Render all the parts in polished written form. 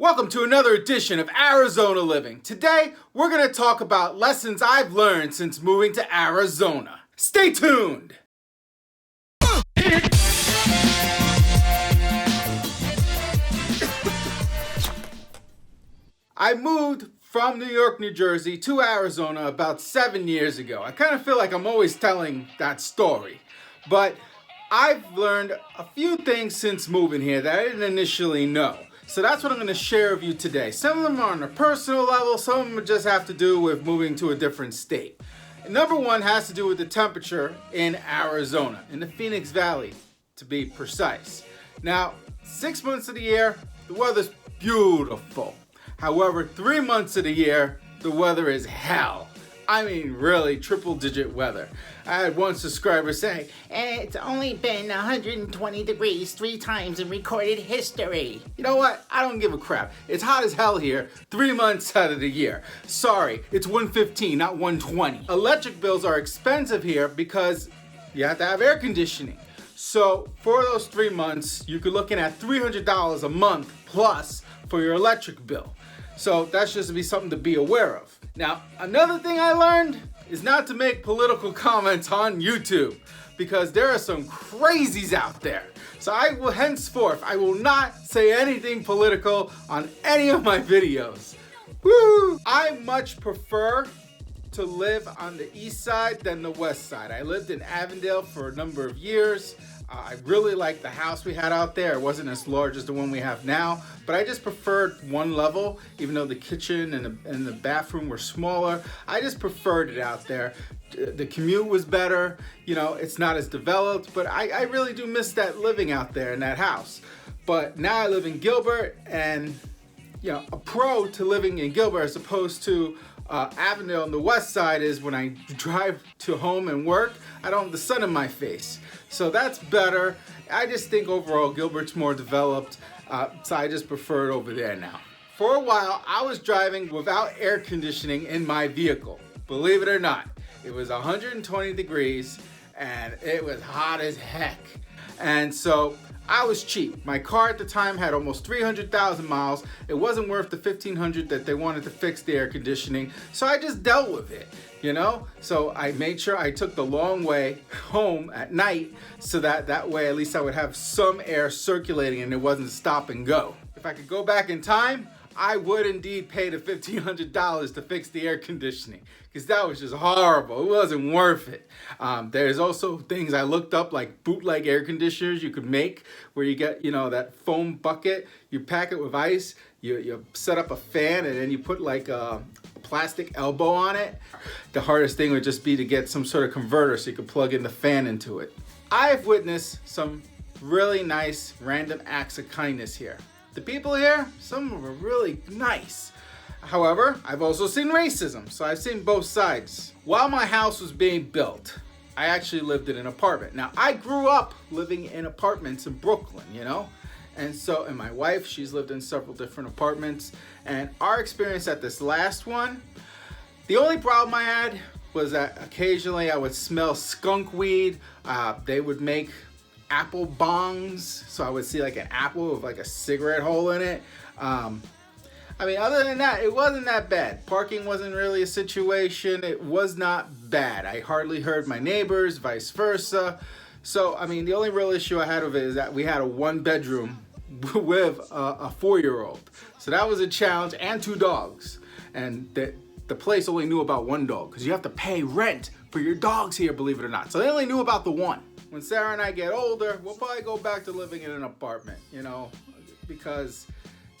Welcome to another edition of Arizona Living. Today, we're going to talk about lessons I've learned since moving to Arizona. Stay tuned! I moved from New York, New Jersey to Arizona about 7 years ago. I kind of feel like I'm always telling that story, but I've learned a few things since moving here that I didn't initially know. So that's what I'm going to share with you today. Some of them are on a personal level, some of them just have to do with moving to a different state. And number one has to do with the temperature in Arizona, in the Phoenix Valley to be precise. Now, 6 months of the year, the weather's beautiful. However, 3 months of the year, the weather is hell. I mean, really, triple-digit weather. I had one subscriber say, It's only been 120 degrees 3 times in recorded history. you know what? I don't give a crap. It's hot as hell here 3 months out of the year. Sorry, it's 115, not 120. Electric bills are expensive here because you have to have air conditioning. So for those 3 months, you could looking at $300 a month plus for your electric bill. So that's just to be something to be aware of. Now, another thing I learned is not to make political comments on YouTube because there are some crazies out there. So I will not say anything political on any of my videos. Woo! I much prefer to live on the east side than the west side. I lived in Avondale for a number of years. I really liked the house we had out there. It wasn't as large as the one we have now, but I just preferred one level, even though the kitchen and the bathroom were smaller. I just preferred it out there. The commute was better. You know, it's not as developed, but I really do miss that living out there in that house. But now I live in Gilbert, and you know, a pro to living in Gilbert as opposed to Avondale on the west side is when I drive to home and work, I don't have the sun in my face. So that's better. I just think overall Gilbert's more developed, so I just prefer it over there now. For a while, I was driving without air conditioning in my vehicle. Believe it or not, it was 120 degrees and it was hot as heck. And so I was cheap. My car at the time had almost 300,000 miles. It wasn't worth the $1,500 that they wanted to fix the air conditioning. So I just dealt with it, you know? So I made sure I took the long way home at night so that way at least I would have some air circulating and it wasn't stop and go. If I could go back in time, I would indeed pay the $1,500 to fix the air conditioning because that was just horrible. It wasn't worth it. There's also things I looked up like bootleg air conditioners you could make where you get, you know, that foam bucket, you pack it with ice, you set up a fan and then you put like a plastic elbow on it. The hardest thing would just be to get some sort of converter so you could plug in the fan into it. I've witnessed some really nice random acts of kindness here. The people here, some of them are really nice. However, I've also seen racism, so I've seen both sides. While my house was being built, I actually lived in an apartment. Now, I grew up living in apartments in Brooklyn, you know? And my wife, she's lived in several different apartments. And our experience at this last one, the only problem I had was that occasionally I would smell skunk weed. They would make apple bongs, so I would see like an apple with like a cigarette hole in it. I mean, other than that, it wasn't that bad. Parking wasn't really a situation. It was not bad. I hardly heard my neighbors, vice versa. So, I mean, the only real issue I had with it is that we had a 1-bedroom with a 4-year-old. So that was a challenge, and 2 dogs. And the place only knew about 1 dog because you have to pay rent for your dogs here, believe it or not. So they only knew about the 1. When Sarah and I get older, we'll probably go back to living in an apartment, you know, because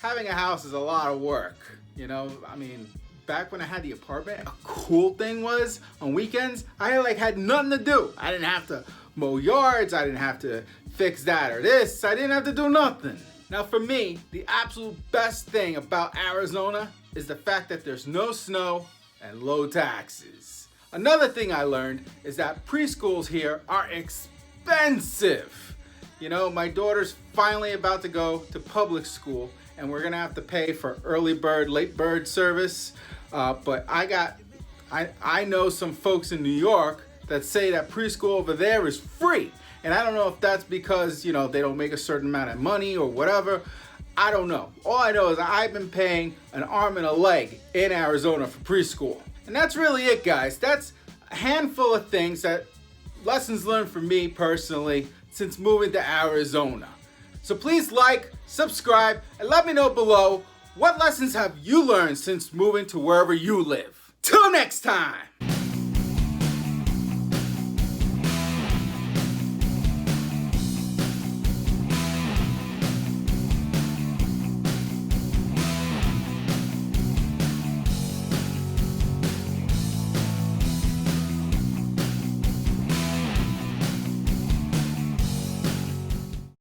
having a house is a lot of work, you know. I mean, back when I had the apartment, a cool thing was on weekends, I had nothing to do. I didn't have to mow yards, I didn't have to fix that or this, I didn't have to do nothing. Now for me, the absolute best thing about Arizona is the fact that there's no snow and low taxes. Another thing I learned is that preschools here are expensive. You know, my daughter's finally about to go to public school and we're gonna have to pay for early bird, late bird service. But I know some folks in New York that say that preschool over there is free. And I don't know if that's because, you know, they don't make a certain amount of money or whatever. I don't know. All I know is I've been paying an arm and a leg in Arizona for preschool. And that's really it, guys. That's a handful of things lessons learned for me personally since moving to Arizona. So please like, subscribe, and let me know below what lessons have you learned since moving to wherever you live. Till next time!